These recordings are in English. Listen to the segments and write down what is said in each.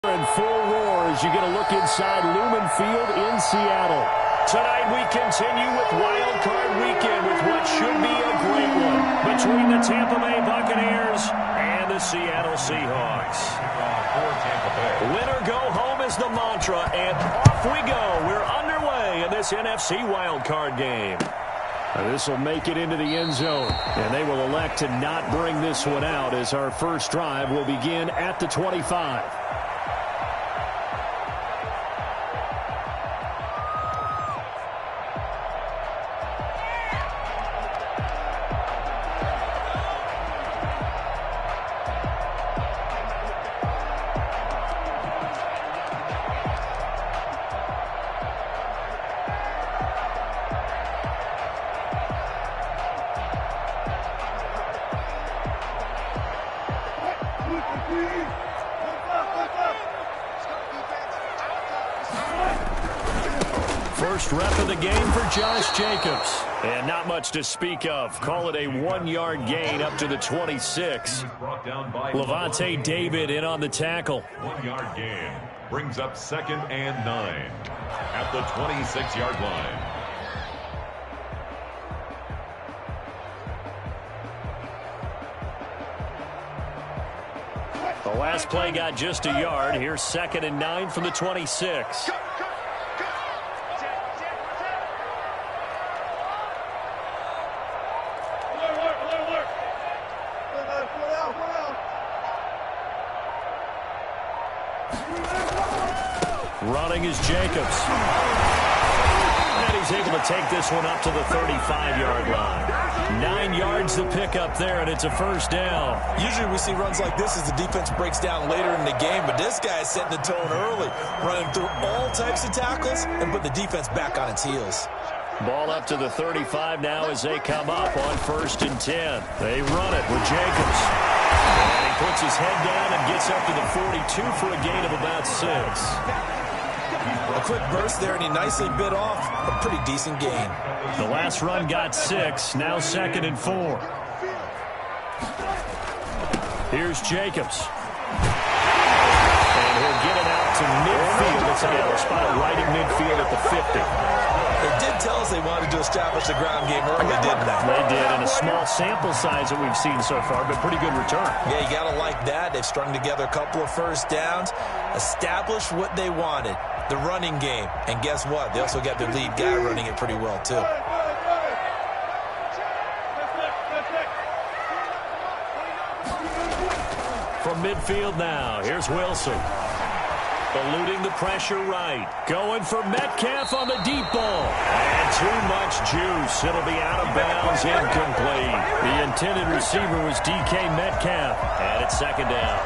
In full roar as you get a look inside Lumen Field in Seattle. Tonight we continue with Wild Card Weekend with what should be a great one between the Tampa Bay Buccaneers and the Seattle Seahawks. Win or go home is the mantra, and off we go. We're underway in this NFC Wild Card game. This will make it into the end zone, and they will elect to not bring this one out as our first drive will begin at the 25. First rep of the game for Josh Jacobs. And not much to speak of. Call it a 1-yard gain up to the 26. Levante David in on the tackle. 1-yard gain brings up 2nd and 9 at the 26-yard line. The last play got just a yard. Here's 2nd and 9 from the 26. Running is Jacobs. And he's able to take this one up to the 35-yard line. 9 yards to pick up there, and it's a first down. Usually we see runs like this as the defense breaks down later in the game, but this guy is setting the tone early, running through all types of tackles and put the defense back on its heels. Ball up to the 35 now as they come up on 1st and 10. They run it with Jacobs. And he puts his head down and gets up to the 42 for a gain of about 6. A quick burst there, and he nicely bit off a pretty decent gain. The last run got 6, now 2nd and 4. Here's Jacobs. And he'll get it out to midfield. It's a spot right in midfield at the 50. They did tell us they wanted to establish the ground game early, didn't they? They did, and a small sample size that we've seen so far, but pretty good return. Yeah, you got to like that. They've strung together a couple of first downs, established what they wanted, the running game. And guess what? They also got their lead guy running it pretty well, too. From midfield now, here's Wilson. Eluding the pressure right. Going for Metcalf on the deep ball. And too much juice. It'll be out of bounds, incomplete. The intended receiver was DK Metcalf. And it's 2nd down.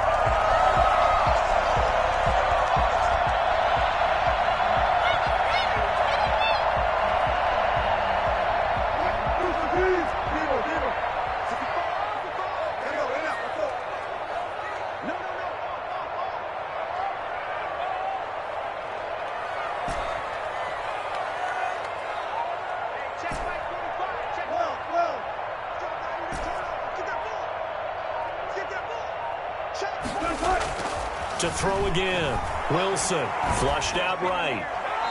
To throw again. Wilson flushed out right.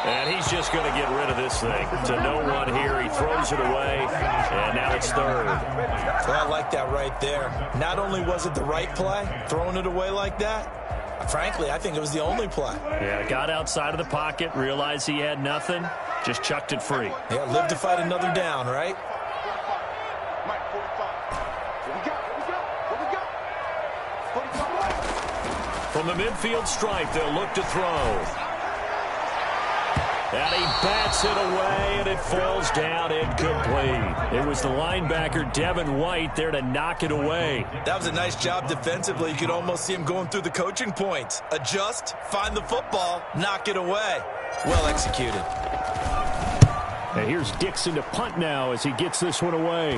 And he's just going to get rid of this thing. To no one here. He throws it away. And now it's 3rd. Well, I like that right there. Not only was it the right play, throwing it away like that, frankly, I think it was the only play. Yeah, got outside of the pocket, realized he had nothing, just chucked it free. Yeah, live to fight another down, right? From the midfield stripe, they'll look to throw. And he bats it away, and it falls down incomplete. It was the linebacker, Devin White, there to knock it away. That was a nice job defensively. You could almost see him going through the coaching points. Adjust, find the football, knock it away. Well executed. And here's Dixon to punt now as he gets this one away.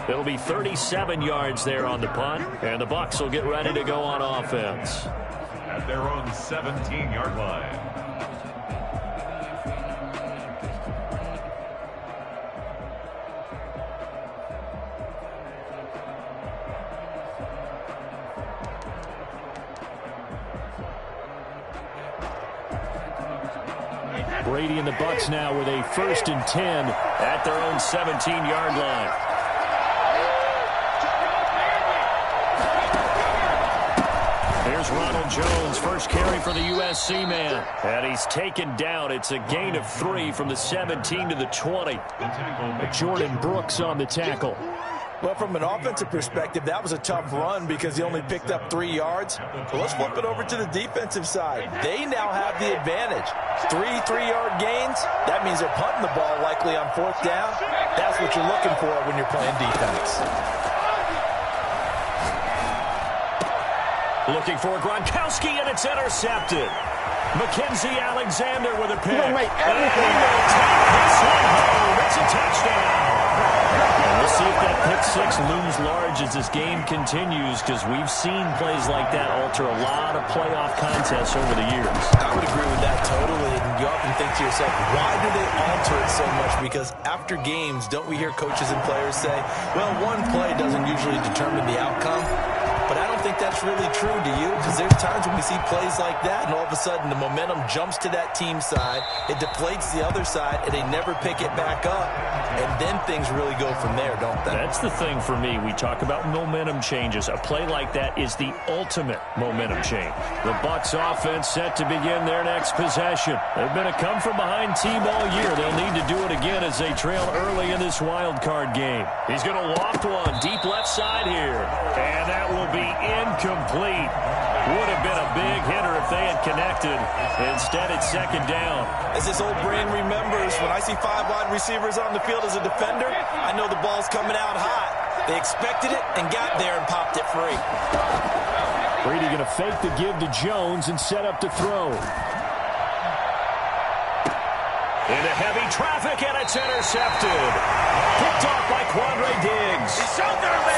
It'll be 37 yards there on the punt, and the Bucs will get ready to go on offense. At their own 17-yard line. Brady and the Bucks now with a 1st and 10 at their own 17-yard line. Here's Ronald Jones, first carry for the USC man. And he's taken down. It's a gain of 3 from the 17 to the 20. Jordan Brooks on the tackle. Well, from an offensive perspective, that was a tough run because he only picked up 3 yards. But let's flip it over to the defensive side. They now have the advantage. 3 3-yard gains. That means they're punting the ball likely on 4th down. That's what you're looking for when you're playing defense. Looking for Gronkowski, and it's intercepted. Mackenzie Alexander with a pick. He'll make everything. And he will take this one home. It's a touchdown. And we'll see if that pick 6 looms large as this game continues, because we've seen plays like that alter a lot of playoff contests over the years. I would agree with that totally. And you often think to yourself, why do they alter it so much? Because after games, don't we hear coaches and players say, well, one play doesn't usually determine the outcome? But I don't think that's really true, do you? Because there's times when we see plays like that, and all of a sudden the momentum jumps to that team side, it deflates the other side, and they never pick it back up. And then things really go from there, don't they? That's the thing for me. We talk about momentum changes. A play like that is the ultimate momentum change. The Bucs offense set to begin their next possession. They've been a come-from-behind team all year. They'll need to do it again as they trail early in this wild card game. He's going to loft one deep left side here. And that will be incomplete. Would have been a big hitter if they had connected. Instead, it's 2nd down. As this old brain remembers, when I see 5 wide receivers on the field as a defender, I know the ball's coming out hot. They expected it and got there and popped it free. Brady going to fake the give to Jones and set up to throw. Into heavy traffic, and it's intercepted. Picked off by Quandre Diggs.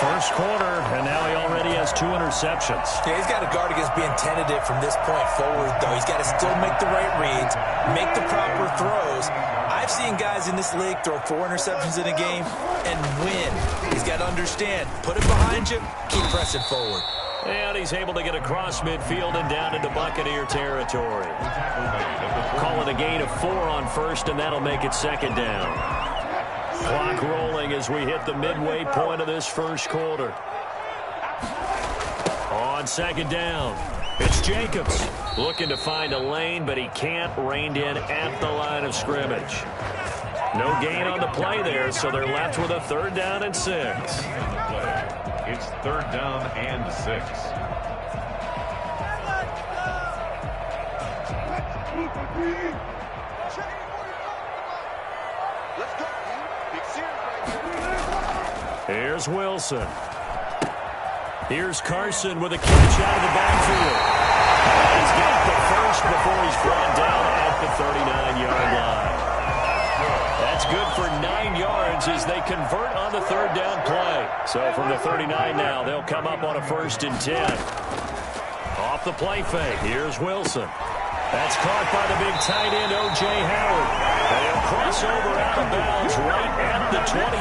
First quarter, and now he already has 2 interceptions. Yeah, he's got to guard against being tentative from this point forward, though. He's got to still make the right reads, make the proper throws. I've seen guys in this league throw 4 interceptions in a game and win. He's got to understand, put it behind you, keep pressing forward. And he's able to get across midfield and down into Buccaneer territory. Call it a gain of 4 on first, and that'll make it 2nd down. Clock rolling as we hit the midway point of this first quarter. On 2nd down, it's Jacobs looking to find a lane, but he can't. Reined in at the line of scrimmage. No gain on the play there, so they're left with a 3rd down and 6. It's 3rd down and 6. Here's Wilson. Here's Carson with a catch out of the backfield. He's got the first before he's brought down at the 39-yard line. That's good for 9 yards as they convert on the 3rd down play. So from the 39 now, they'll come up on a 1st and 10. Off the play fake, here's Wilson. That's caught by the big tight end, O.J. Howard. And he'll cross over out of bounds right at the 25.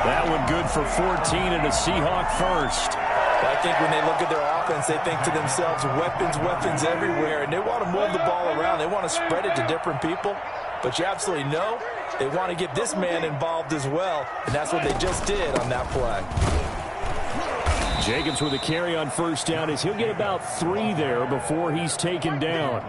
That one good for 14 and a Seahawk first. I think when they look at their offense, they think to themselves, weapons, weapons everywhere, and they want to move the ball around. They want to spread it to different people. But you absolutely know they want to get this man involved as well, and that's what they just did on that play. Jacobs with a carry on 1st down as he'll get about 3 there before he's taken down.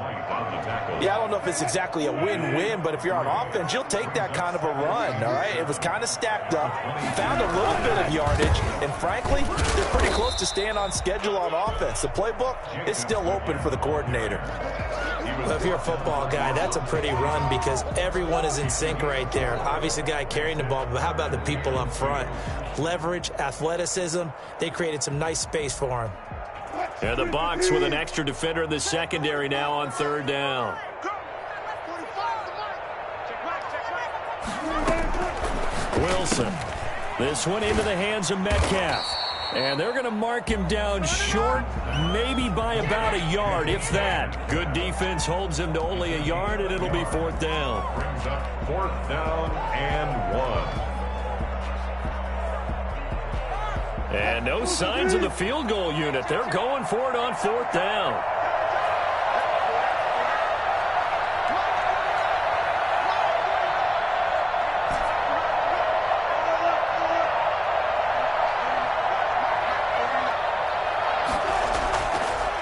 Yeah, I don't know if it's exactly a win-win, but if you're on offense, you'll take that kind of a run, all right? It was kind of stacked up, found a little bit of yardage, and frankly, they're pretty close to staying on schedule on offense. The playbook is still open for the coordinator. Well, if you're a football guy, that's a pretty run because everyone is in sync right there. Obviously, the guy carrying the ball, but how about the people up front? Leverage, athleticism, they created some nice space for him. And the Bucs with an extra defender in the secondary now on 3rd down. Wilson. This one into the hands of Metcalf. And they're going to mark him down short, maybe by about a yard, if that. Good defense holds him to only a yard, and it'll be 4th down. 4th down and 1. And no signs of the field goal unit. They're going for it on 4th down.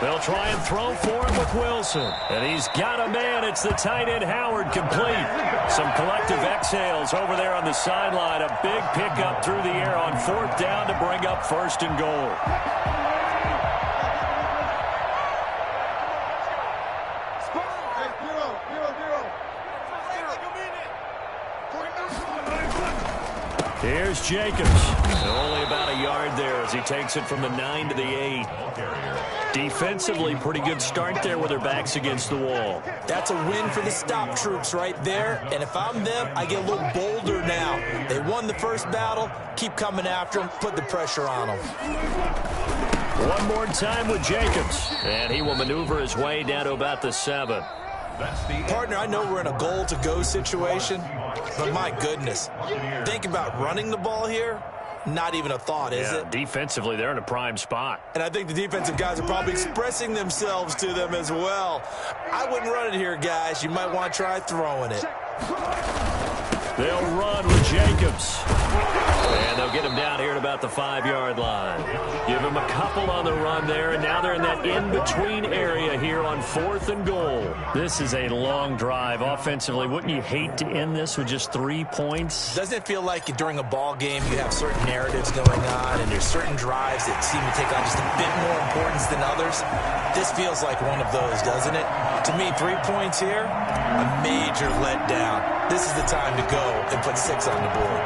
They'll try and throw for him with Wilson. And he's got a man. It's the tight end, Howard, complete. Some collective exhales over there on the sideline. A big pickup through the air on 4th down to bring up 1st and goal. Here's Jacobs. Only about a yard there as he takes it from the 9 to the 8. Defensively, pretty good start there with their backs against the wall. That's a win for the stop troops right there. And if I'm them, I get a little bolder now. They won the first battle. Keep coming after them. Put the pressure on them. One more time with Jacobs. And he will maneuver his way down to about the 7. Partner, I know we're in a goal-to-go situation, but my goodness, think about running the ball here. Not even a thought, is it? Defensively, they're in a prime spot. And I think the defensive guys are probably expressing themselves to them as well. I wouldn't run it here, guys. You might want to try throwing it. They'll run with Jacobs. And they'll get him down here at about the 5-yard line. Give him a couple on the run there, and now they're in that in-between area here on 4th and goal. This is a long drive offensively. Wouldn't you hate to end this with just 3 points? Doesn't it feel like during a ball game you have certain narratives going on, and there's certain drives that seem to take on just a bit more importance than others? This feels like one of those, doesn't it? To me, 3 points here, a major letdown. This is the time to go and put 6 on the board.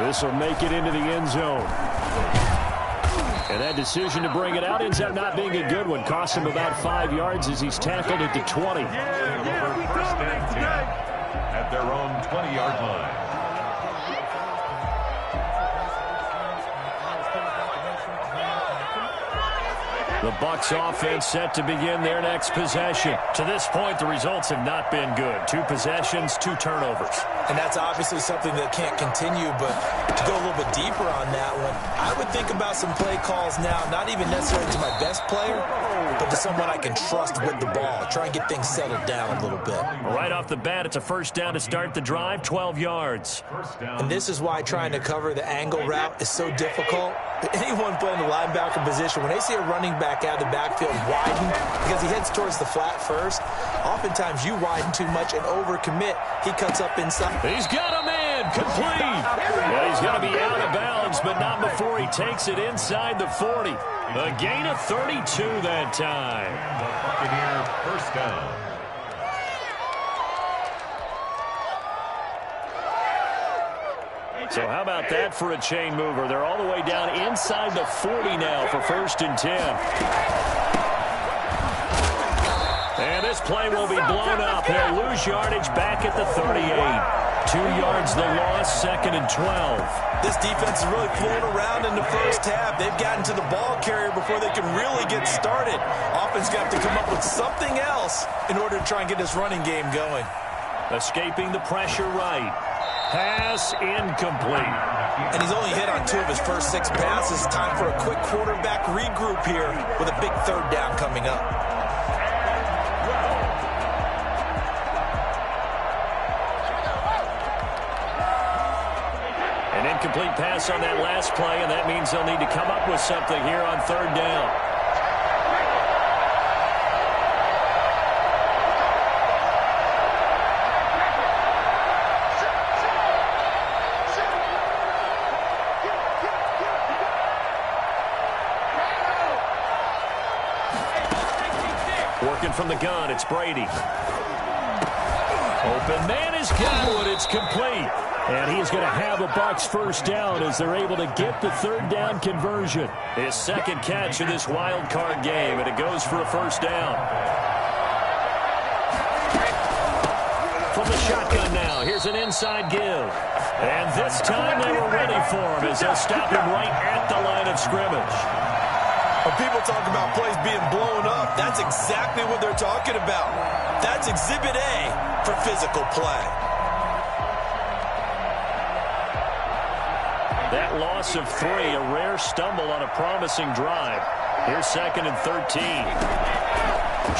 This will make it into the end zone. And that decision to bring it out ends up not being a good one. Cost him about 5 yards as he's tackled at the 20. First and 10 at their own 20-yard line. The Bucs offense set to begin their next possession. To this point, the results have not been good. 2 possessions, 2 turnovers. And that's obviously something that can't continue, but to go a little bit deeper on that one, I would think about some play calls now, not even necessarily to my best player, but to someone I can trust with the ball. Try and get things settled down a little bit. Right off the bat, it's a 1st down to start the drive, 12 yards. And this is why trying to cover the angle route is so difficult. Anyone playing the linebacker position, when they see a running back out of the backfield widen because he heads towards the flat first, oftentimes you widen too much and overcommit. He cuts up inside. He's got a man, complete. And he's going to be out of bounds, but not before he takes it inside the 40. A gain of 32 that time. Buccaneer 1st down. So how about that for a chain mover? They're all the way down inside the 40 now for 1st and 10. And this play will be blown up. He'll lose yardage back at the 38. 2 yards the loss, 2nd and 12. This defense is really flown around in the first half. They've gotten to the ball carrier before they can really get started. Offense got to come up with something else in order to try and get this running game going. Escaping the pressure right. Pass incomplete. And he's only hit on 2 of his first 6 passes. Time for a quick quarterback regroup here with a big 3rd down coming up. An incomplete pass on that last play, and that means they'll need to come up with something here on 3rd down. Working from the gun, it's Brady. Open man is Godwin, it's complete. And he is going to have a Bucs 1st down as they're able to get the 3rd down conversion. His 2nd catch of this wild card game, and it goes for a 1st down. From the shotgun now, here's an inside give. And this time they were ready for him as they'll stop him right at the line of scrimmage. When people talk about plays being blown up, that's exactly what they're talking about. That's Exhibit A for physical play. That loss of 3, a rare stumble on a promising drive. Here's 2nd and 13.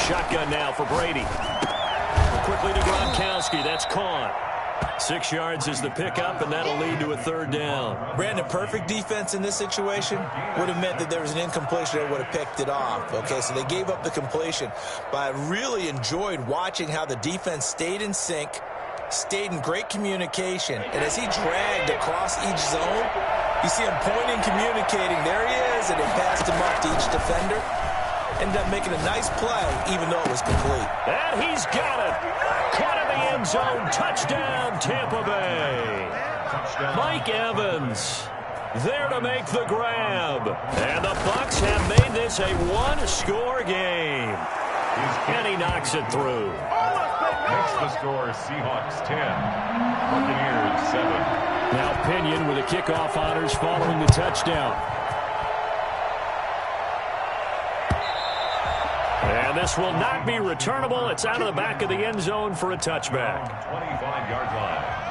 Shotgun now for Brady. Quickly to Gronkowski. That's Kahn. 6 yards is the pickup, and that'll lead to a 3rd down. Brandon, perfect defense in this situation would have meant that there was an incompletion. They would have picked it off. Okay, so they gave up the completion. But I really enjoyed watching how the defense stayed in sync, stayed in great communication. And as he dragged across each zone, you see him pointing, communicating. There he is, and they passed him up to each defender. Ended up making a nice play, even though it was complete. And he's got it. Caught in the end zone. Touchdown, Tampa Bay. Mike Evans there to make the grab. And the Bucs have made this a 1-score game. And he knocks it through. Makes the score Seahawks 10, Buccaneers 7. Now Pinion with the kickoff honors following the touchdown. And this will not be returnable. It's out of the back of the end zone for a touchback. 25-yard line.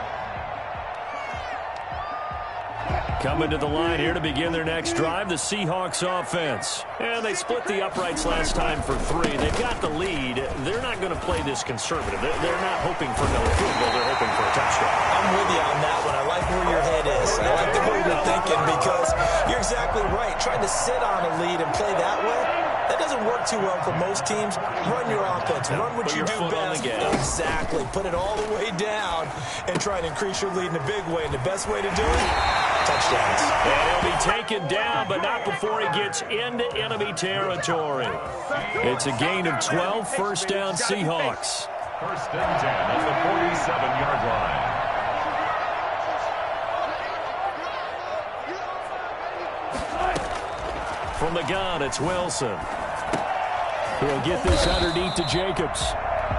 Coming to the line here to begin their next drive, the Seahawks offense. And they split the uprights last time for 3. They've got the lead. They're not going to play this conservative. They're not hoping for another field goal. They're hoping for a touchdown. I'm with you on that one. I like where your head is. I like the way you're thinking because you're exactly right. Trying to sit on a lead and play that way, that doesn't work too well for most teams. Run your offense. Run what you do best. Exactly. Put it all the way down and try and increase your lead in a big way. And the best way to do it, touchdowns. And he'll be taken down, but not before he gets into enemy territory. It's a gain of 12, 1st down Seahawks. 1st and 10 at the 47-yard line. From the gun, it's Wilson. He'll get this underneath to Jacobs.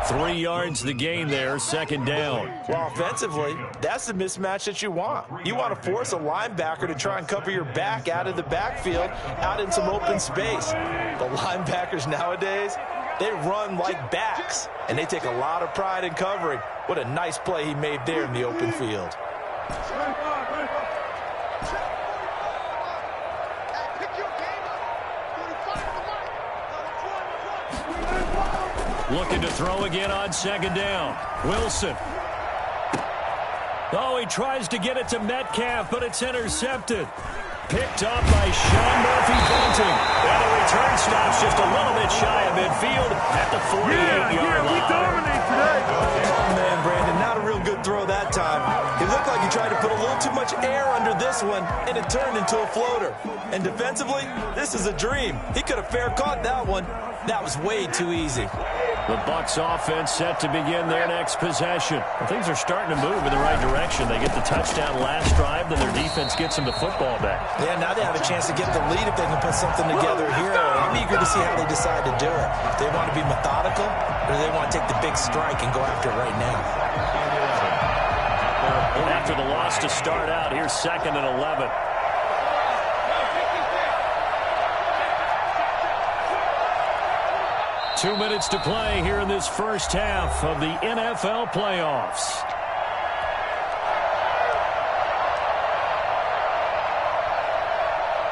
3 yards the gain there, 2nd down. Well, offensively, that's the mismatch that you want. You want to force a linebacker to try and cover your back out of the backfield, out in some open space. The linebackers nowadays, they run like backs, and they take a lot of pride in covering. What a nice play he made there in the open field. Looking to throw again on 2nd down. Wilson. Oh, he tries to get it to Metcalf, but it's intercepted. Picked up by Sean Murphy-Bunting. And the return stops just a little bit shy of midfield at the 48-yard line. We dominate today. Oh, man, Brandon, not a real good throw that time. It looked like he tried to put a little too much air under this one, and it turned into a floater. And defensively, this is a dream. He could have fair caught that one. That was way too easy. The Bucs offense set to begin their next possession. Well, things are starting to move in the right direction. They get the touchdown last drive, then their defense gets them the football back. Yeah, now they have a chance to get the lead if they can put something together here. I'm eager to see how they decide to do it. Do they want to be methodical, or do they want to take the big strike and go after it right now? After the loss to start out, here's 2nd and 11. Two minutes to play here in this first half of the NFL playoffs.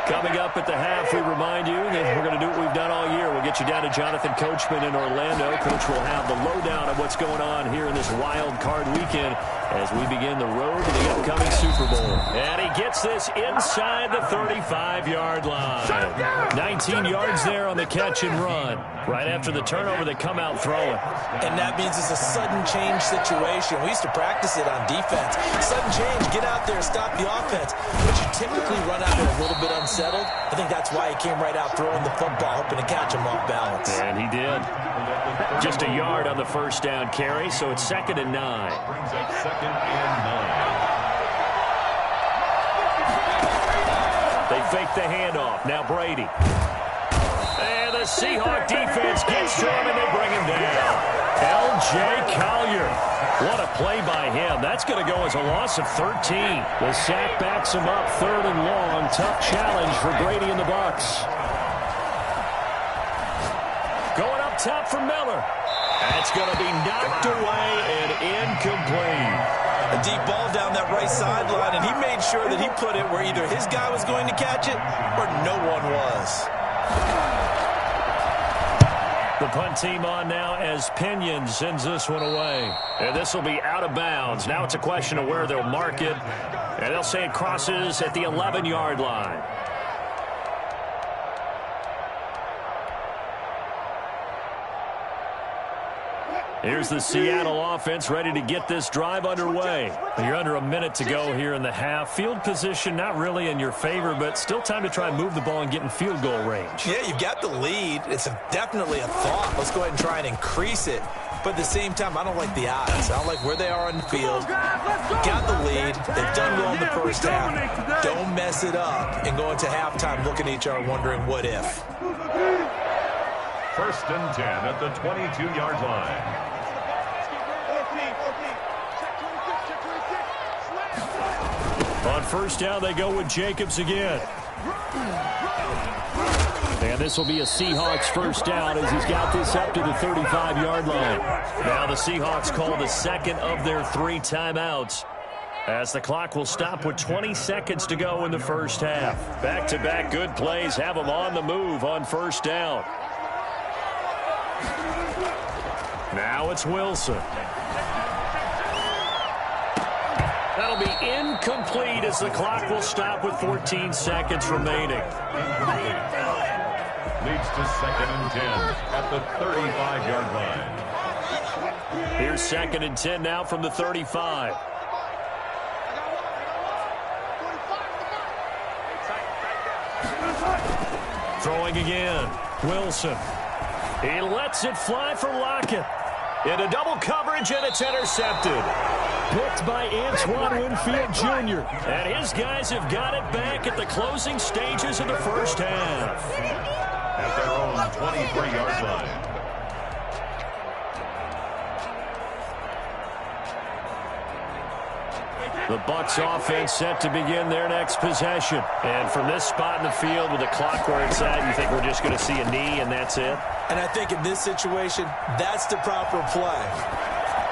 Coming up at the half, we remind you that we're going to do what we've done all year. We'll get you down to Jonathan Coachman in Orlando. Coach will have the lowdown of what's going on here in this wild card weekend as we begin the road to the upcoming Super Bowl. And he gets this inside the 35-yard line. 19 yards there on the catch and run. Right after the turnover, they come out throwing. And that means it's a sudden change situation. We used to practice it on defense. Sudden change, get out there, stop the offense. But you typically run out there a little bit unsettled. I think that's why he came right out throwing the football, hoping to catch him off balance. And he did. Just a yard on the first down carry, so it's 2nd and 9. Brings up 2nd and 9. They fake the handoff. Now Brady. And the Seahawk defense gets to him, and they bring him down. L.J. Collier. What a play by him. That's going to go as a loss of 13. The sack backs him up 3rd and long. Tough challenge for Brady and the Bucs. Going up top for Miller. That's going to be knocked away and incomplete. A deep ball down that right sideline, and he made sure that he put it where either his guy was going to catch it or no one was. The punt team on now as Pinion sends this one away. And this will be out of bounds. Now it's a question of where they'll mark it. And they'll say it crosses at the 11-yard line. Here's the Seattle offense ready to get this drive underway. You're under a minute to go here in the half. Field position not really in your favor, but still time to try and move the ball and get in field goal range. Yeah, you've got the lead. It's definitely a thought. Let's go ahead and try and increase it. But at the same time, I don't like the odds. I don't like where they are on the field. Got the lead. They've done well in the first half. Don't mess it up and go into halftime looking at each other wondering what if. First and 10 at the 22-yard line. On first down, they go with Jacobs again. And this will be a Seahawks first down as he's got this up to the 35-yard line. Now the Seahawks call the second of their 3 timeouts as the clock will stop with 20 seconds to go in the first half. Back-to-back good plays have them on the move on first down. Now it's Wilson. That'll be incomplete as the clock will stop with 14 seconds remaining. Leads to second and 10 at the 35-yard line. Here's second and 10 now from the 35. Throwing again. Wilson. He lets it fly for Lockett. Into double coverage, and it's intercepted. Picked by Antoine Winfield Jr. And his guys have got it back at the closing stages of the first half. At their own 23-yard line. The Bucs offense set to begin their next possession. And from this spot in the field with the clock where it's at, you think we're just going to see a knee and that's it? And I think in this situation, that's the proper play.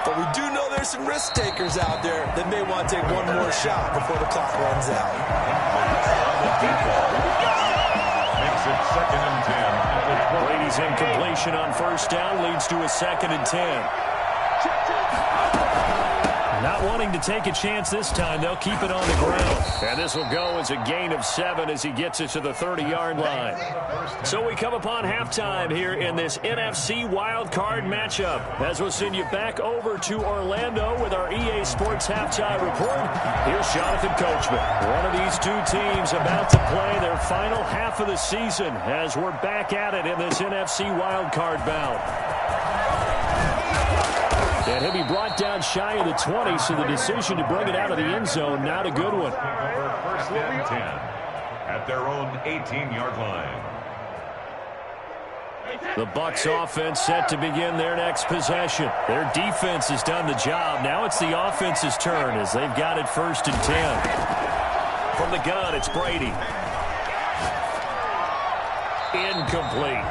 But we do know there's some risk takers out there that may want to take one more shot before the clock runs out. Makes it second and 10. Brady's incompletion on first down leads to a second and 10. Not wanting to take a chance this time, they'll keep it on the ground. And this will go as a gain of 7 as he gets it to the 30-yard line. So we come upon halftime here in this NFC wildcard matchup. As we'll send you back over to Orlando with our EA Sports Halftime Report, here's Jonathan Coachman. One of these two teams about to play their final half of the season as we're back at it in this NFC wildcard bout. And he'll be brought down shy of the 20, so the decision to bring it out of the end zone, not a good one. First and 10 at their own 18-yard line. The Bucs offense set to begin their next possession. Their defense has done the job. Now it's the offense's turn as they've got it first and 10. From the gun, it's Brady. Incomplete.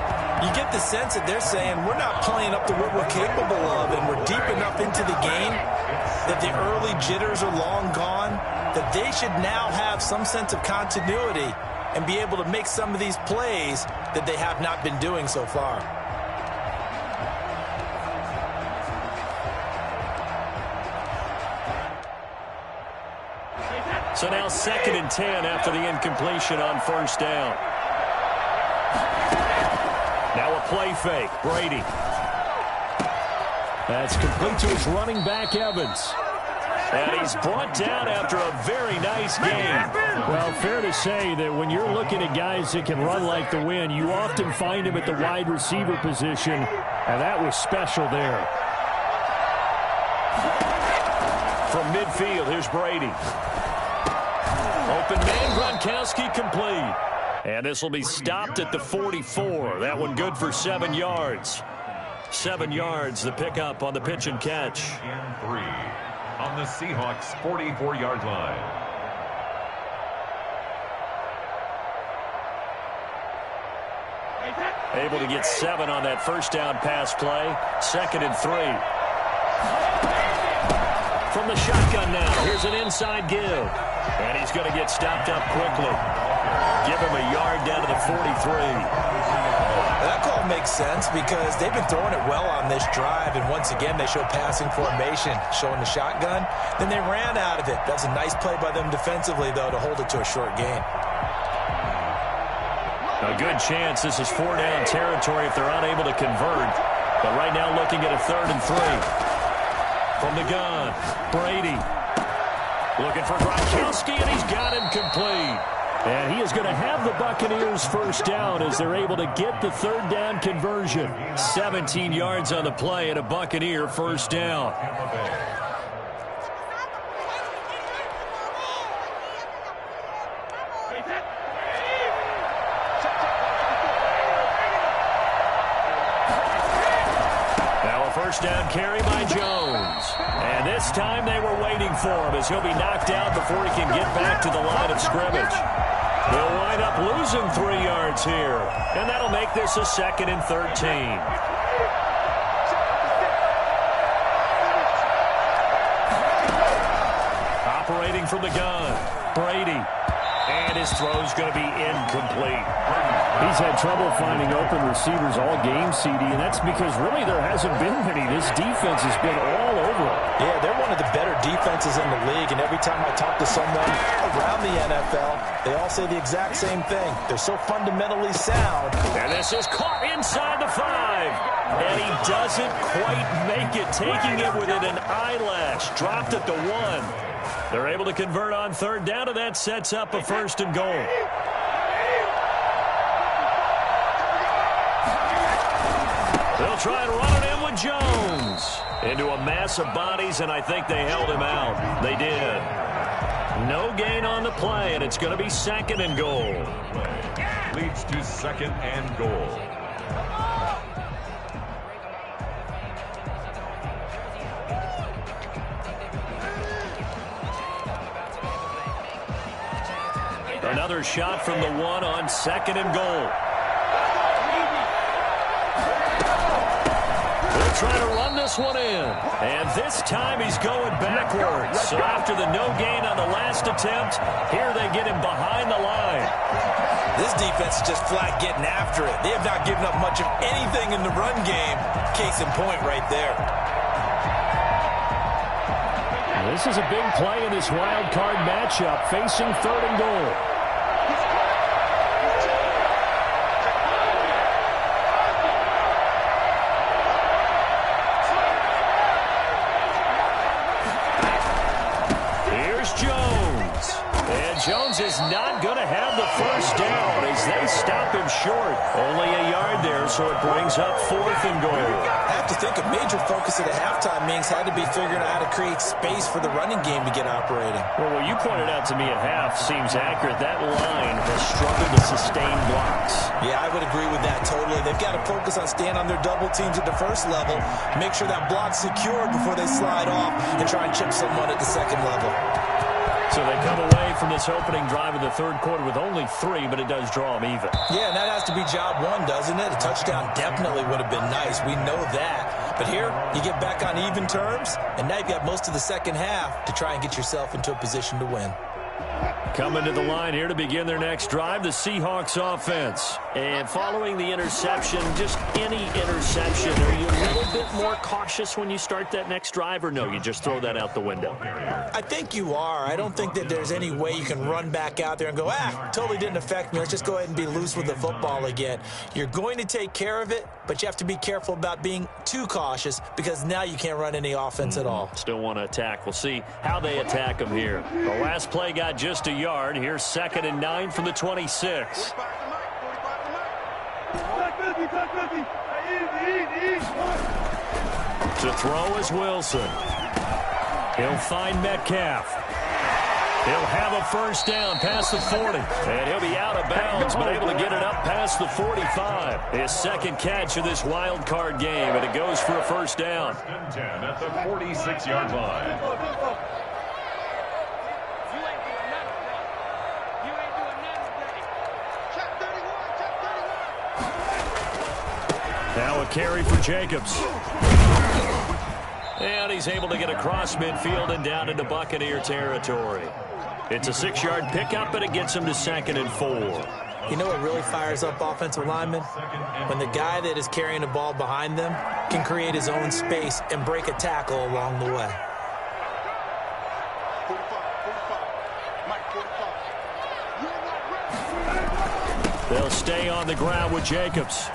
You get the sense that they're saying we're not playing up to what we're capable of, and we're deep enough into the game that the early jitters are long gone, that they should now have some sense of continuity and be able to make some of these plays that they have not been doing so far. So now second and 10 after the incompletion on first down. Now a play fake. Brady. That's complete to his running back, Evans. And he's brought down after a very nice game. Well, fair to say that when you're looking at guys that can run like the wind, you often find him at the wide receiver position, and that was special there. From midfield, here's Brady. Open man, Gronkowski complete. And this will be stopped at the 44. That one good for 7 yards. 7 yards, the pickup on the pitch and catch. And 3 on the Seahawks' 44-yard line. Able to get 7 on that first down pass play. Second and 3. From the shotgun now, here's an inside give. And he's going to get stopped up quickly. Give him a yard down to the 43. That call all makes sense because they've been throwing it well on this drive, and once again they show passing formation, showing the shotgun. Then they ran out of it. That's a nice play by them defensively, though, to hold it to a short gain. A good chance this is 4-down territory if they're unable to convert. But right now looking at a 3rd and 3. From the gun, Brady. Looking for Gronkowski, and he's got him complete. And he is going to have the Buccaneers first down as they're able to get the 3rd down conversion. 17 yards on the play and a Buccaneer first down. Down carry by Jones. And this time they were waiting for him as he'll be knocked out before he can get back to the line of scrimmage. They'll wind up losing 3 yards here. And that'll make this a 2nd and 13. Operating from the gun, Brady. And his throw's going to be incomplete. He's had trouble finding open receivers all game, CD, and that's because really there hasn't been many. This defense has been all over it. Yeah, they're one of the better defenses in the league, and every time I talk to someone around the NFL, they all say the exact same thing. They're so fundamentally sound. And this is caught inside the 5. And he doesn't quite make it, taking it within an eyelash. Dropped at the 1. They're able to convert on 3rd down, and that sets up a 1st and goal. They'll try and run it in with Jones. Into a mass of bodies, and I think they held him out. They did. No gain on the play, and it's going to be 2nd and goal. Leads to 2nd and goal. Another shot from the 1 on 2nd and goal. They'll try to run this one in. And this time he's going backwards. So after the no gain on the last attempt, here they get him behind the line. This defense is just flat getting after it. They have not given up much of anything in the run game. Case in point right there. This is a big play in this wild card matchup, facing 3rd and goal. Jones is not going to have the first down as they stop him short. Only a yard there, so it brings up 4th and goal. I have to think a major focus at the halftime means had to be figuring out how to create space for the running game to get operating. Well, what you pointed out to me at half seems accurate. That line has struggled to sustain blocks. Yeah, I would agree with that totally. They've got to focus on staying on their double teams at the first level, make sure that block's secured before they slide off, and try and chip someone at the 2nd level. So they come away from this opening drive in the 3rd quarter with only 3, but it does draw them even. Yeah, and that has to be job 1, doesn't it? A touchdown definitely would have been nice. We know that. But here, you get back on even terms, and now you've got most of the 2nd half to try and get yourself into a position to win. Coming to the line here to begin their next drive, the Seahawks offense. And following the interception, just any interception, are you a little bit more cautious when you start that next drive, or no, you just throw that out the window? I think you are. I don't think that there's any way you can run back out there and go, totally didn't affect me. Let's just go ahead and be loose with the football again. You're going to take care of it, but you have to be careful about being too cautious because now you can't run any offense at all. Still want to attack. We'll see how they attack them here. The last play got just a yard. Here's 2nd and 9 from the 26. To throw is Wilson. He'll find Metcalf. He'll have a first down past the 40. And he'll be out of bounds, but able to get it up past the 45. His 2nd catch of this wild card game, and it goes for a first down. 10 at the 46-yard line. Now a carry for Jacobs. And he's able to get across midfield and down into Buccaneer territory. It's a 6-yard pickup, and it gets him to 2nd and 4. You know what really fires up offensive linemen? When the guy that is carrying the ball behind them can create his own space and break a tackle along the way. They'll stay on the ground with Jacobs.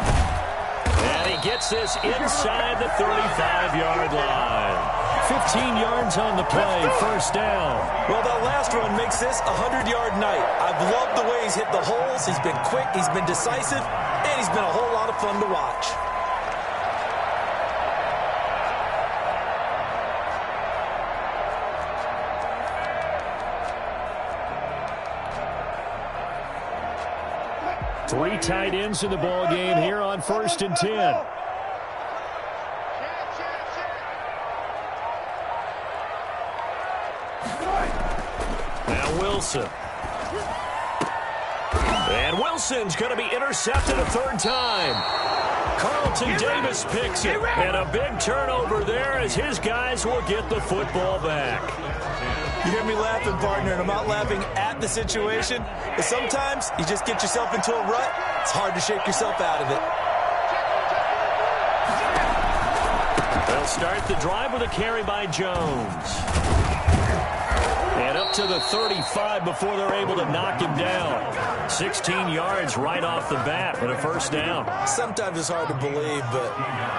And he gets this inside the 35-yard line. 15 yards on the play, first down. Well, that last run makes this a 100-yard night. I've loved the way he's hit the holes. He's been quick, he's been decisive, and he's been a whole lot of fun to watch. Three tight ends in the ball game here on 1st and 10. Now Wilson. And Wilson's going to be intercepted a third time. Carlton Davis picks it. And a big turnover there as his guys will get the football back. You hear me laughing, partner, and I'm not laughing at the situation, but sometimes you just get yourself into a rut. It's hard to shake yourself out of it. They'll start the drive with a carry by Jones. And up to the 35 before they're able to knock him down. 16 yards right off the bat with a first down. Sometimes it's hard to believe, but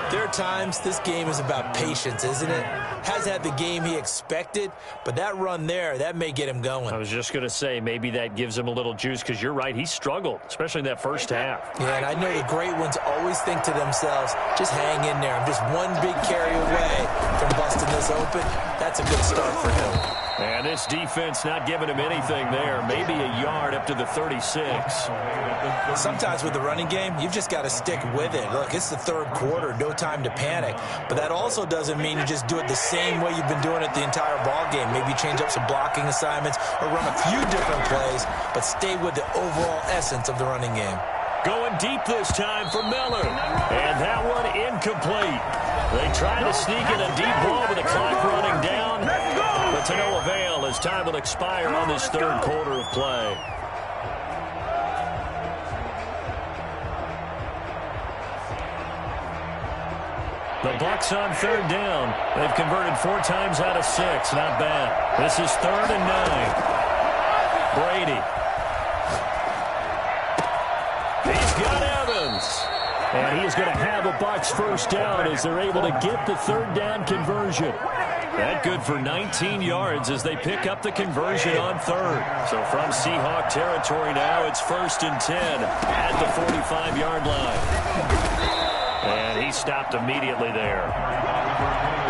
there are times this game is about patience, isn't it? Has had the game he expected, but that run there, that may get him going. I was just going to say, maybe that gives him a little juice, because you're right, he struggled, especially in that first half. Yeah, and I know the great ones always think to themselves, just hang in there. I'm just one big carry away from busting this open. That's a good start for him. And this defense not giving him anything there. Maybe a yard up to the 36. Sometimes with the running game, you've just got to stick with it. Look, it's the third quarter, no time to panic. But that also doesn't mean you just do it the same way you've been doing it the entire ball game. Maybe change up some blocking assignments or run a few different plays, but stay with the overall essence of the running game. Going deep this time for Miller. And that one incomplete. They try to sneak in a deep ball with the clock running down. But to no avail as time will expire on this third quarter of play. The Bucs on third down. They've converted 4 times out of 6. Not bad. This is 3rd and 9. Brady. He's got Evans. And he is going to have a Bucs first down as they're able to get the third down conversion. That good for 19 yards as they pick up the conversion on third. So from Seahawk territory now, it's 1st and 10 at the 45-yard line. And he stopped immediately there.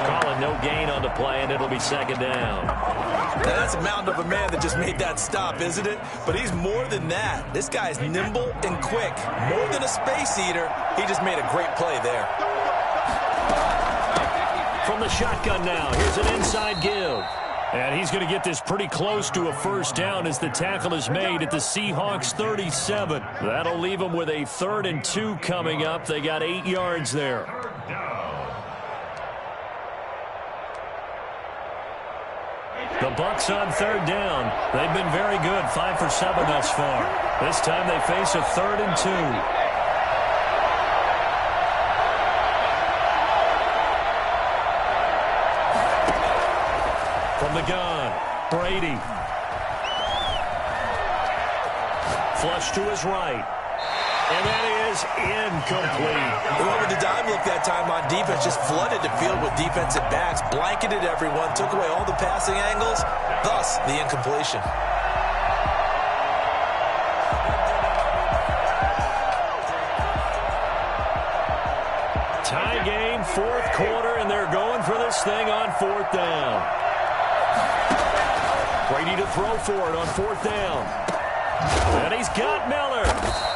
Calling no gain on the play, and it'll be 2nd down. Now that's a mountain of a man that just made that stop, isn't it? But he's more than that. This guy's nimble and quick. More than a space eater, he just made a great play there. From the shotgun now, here's an inside give. And he's going to get this pretty close to a first down as the tackle is made at the Seahawks 37. That'll leave them with a 3rd and 2 coming up. They got 8 yards there. The Bucs on third down. They've been very good, 5 for 7 thus far. This time they face a 3rd and 2. From the gun, Brady. Flush to his right. And that is incomplete. They went with the dime look that time on defense, just flooded the field with defensive backs, blanketed everyone, took away all the passing angles, thus the incompletion. Tie game, 4th quarter, and they're going for this thing on 4th down. Brady to throw for it on 4th down. And he's got Miller.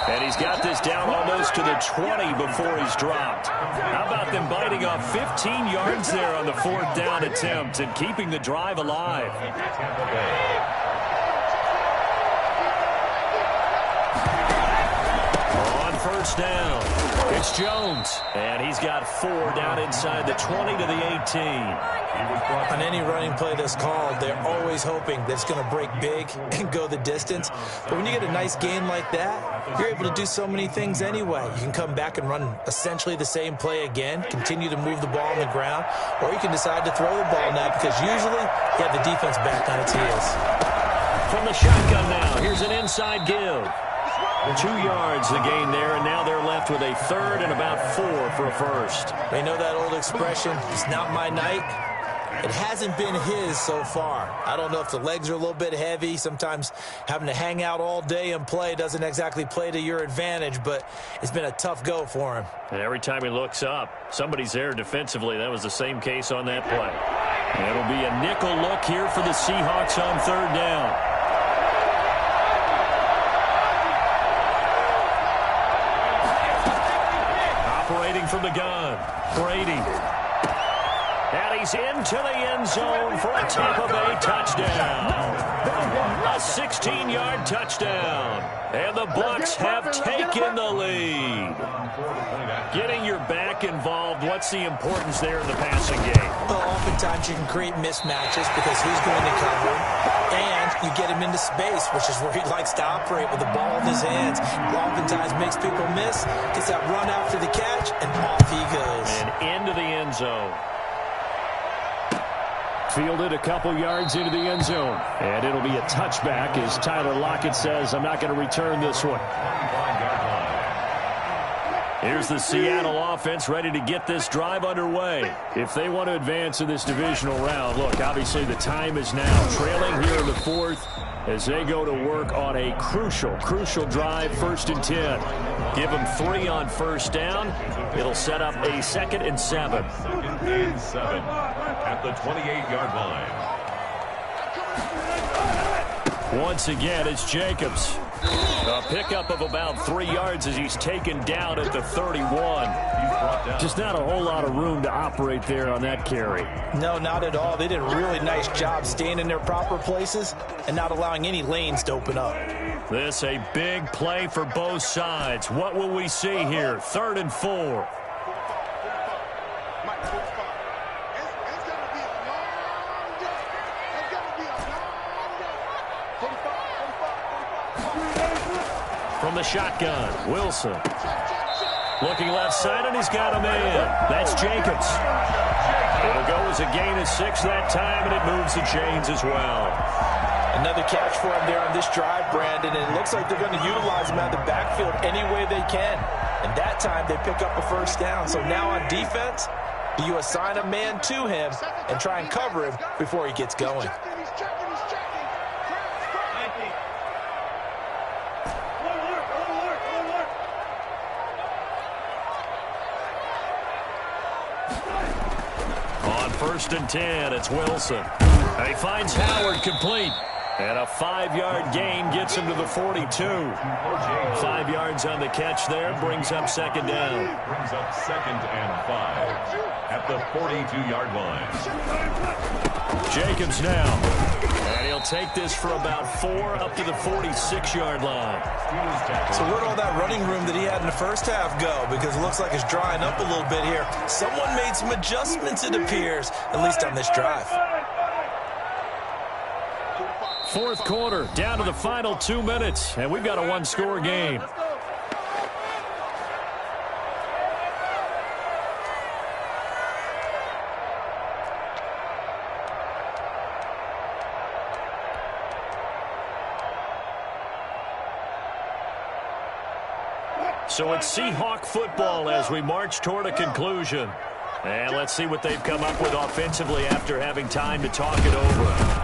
And he's got this down almost to the 20 before he's dropped. How about them biting off 15 yards there on the 4th down attempt and keeping the drive alive? On first down. It's Jones, and he's got 4 down inside the 20 to the 18. On any running play that's called, they're always hoping that it's going to break big and go the distance. But when you get a nice gain like that, you're able to do so many things anyway. You can come back and run essentially the same play again, continue to move the ball on the ground, or you can decide to throw the ball now because usually you have the defense back on its heels. From the shotgun now, here's an inside give. 2 yards the gain there, and now they're left with a third and about 4 for a first. They know that old expression, it's not my night. It hasn't been his so far. I don't know if the legs are a little bit heavy. Sometimes having to hang out all day and play doesn't exactly play to your advantage, but it's been a tough go for him. And every time he looks up, somebody's there defensively. That was the same case on that play. And it'll be a nickel look here for the Seahawks on third down. Operating from the gun, Brady. And he's into the end zone for a Tampa Bay touchdown. A 16-yard touchdown. And the Bucs have taken the lead. Getting your back involved, what's the importance there in the passing game? Well, oftentimes you can create mismatches because who's going to cover him? And you get him into space, which is where he likes to operate with the ball in his hands. Oftentimes makes people miss, gets that run after the catch, and off he goes. And into the end zone. Fielded a couple yards into the end zone. And it'll be a touchback as Tyler Lockett says, I'm not going to return this one. Here's the Seattle offense ready to get this drive underway. If they want to advance in this divisional round, look, obviously the time is now. Trailing here in the fourth as they go to work on a crucial drive, 1st and 10. Give them 3 on first down. It'll set up a 2nd and 7. 2nd and 7 at the 28-yard line. Once again, it's Jacobs. A pickup of about 3 yards as he's taken down at the 31. Just not a whole lot of room to operate there on that carry. No, not at all. They did a really nice job staying in their proper places and not allowing any lanes to open up. This a big play for both sides. What will we see here? 3rd and 4. From the shotgun, Wilson. Looking left side, and he's got a man. That's Jacobs. It'll go as a gain of 6 that time, and it moves the chains as well. Another catch for him there on this drive, Brandon, and it looks like they're going to utilize him out of the backfield any way they can. And that time, they pick up a first down. So now on defense, do you assign a man to him and try and cover him before he gets going? On 1st and 10, it's Wilson. He finds Howard complete. And a 5-yard gain gets him to the 42. 5 yards on the catch there, brings up 2nd down. Brings up 2nd and 5 at the 42-yard line. Jacobs now. And he'll take this for about 4 up to the 46-yard line. So where'd all that running room that he had in the first half go? Because it looks like it's drying up a little bit here. Someone made some adjustments, it appears, at least on this drive. 4th quarter, down to the final 2 minutes, and we've got a 1-score game. So it's Seahawk football as we march toward a conclusion. And let's see what they've come up with offensively after having time to talk it over.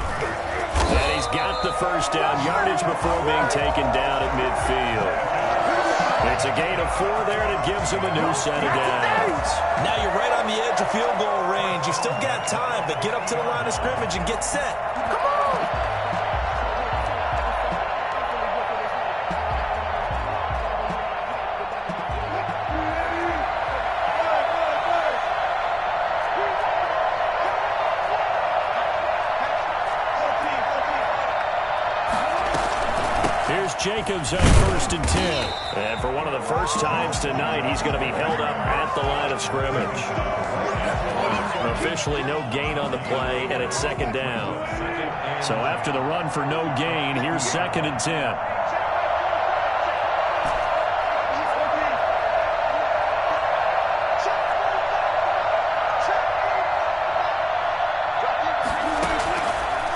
And he's got the first down, yardage before being taken down at midfield. It's a gain of 4 there, and it gives him a new set of downs. Now you're right on the edge of field goal range. You still got time, but get up to the line of scrimmage and get set. Come on! Jacobs on 1st and 10. And for one of the first times tonight, he's going to be held up at the line of scrimmage. Officially no gain on the play, and it's 2nd down. So after the run for no gain, here's 2nd and 10.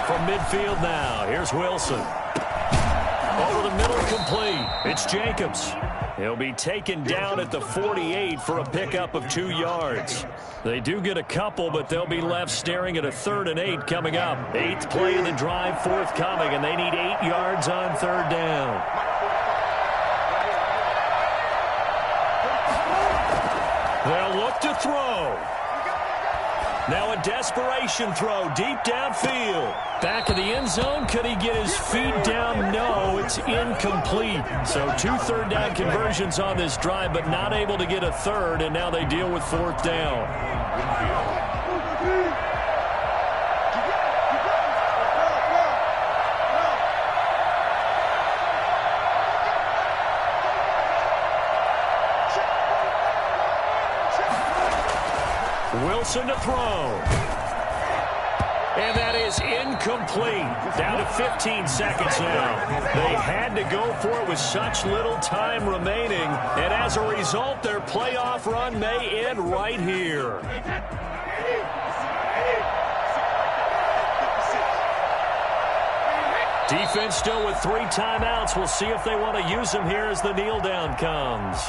From midfield now, here's Wilson. Over the middle, complete. It's Jacobs. He'll be taken down at the 48 for a pickup of 2 yards. They do get a couple, but they'll be left staring at a 3rd and 8 coming up. 8th play of the drive forthcoming, and they need 8 yards on 3rd down. They'll look to throw. Now a desperation throw deep downfield. Back of the end zone. Could he get his feet down? No, it's incomplete. So 2 third down conversions on this drive, but not able to get a 3rd, and now they deal with 4th down. Wilson to throw. And that is incomplete. Down to 15 seconds now. They had to go for it with such little time remaining. And as a result, their playoff run may end right here. Defense still with 3 timeouts. We'll see if they want to use them here as the kneel down comes.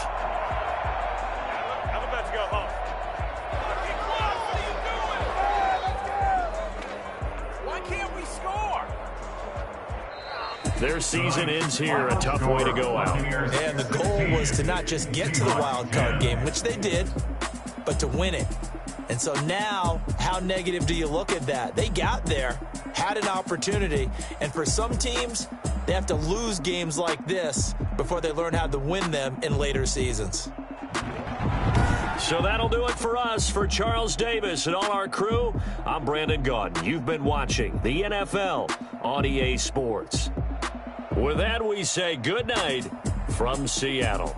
Their season ends here, a tough way to go out. And the goal was to not just get to the wild card game, which they did, but to win it. And so now, how negative do you look at that? They got there, had an opportunity, and for some teams, they have to lose games like this before they learn how to win them in later seasons. So that'll do it for us. For Charles Davis and all our crew, I'm Brandon Gaudin. You've been watching the NFL on EA Sports. With that, we say good night from Seattle.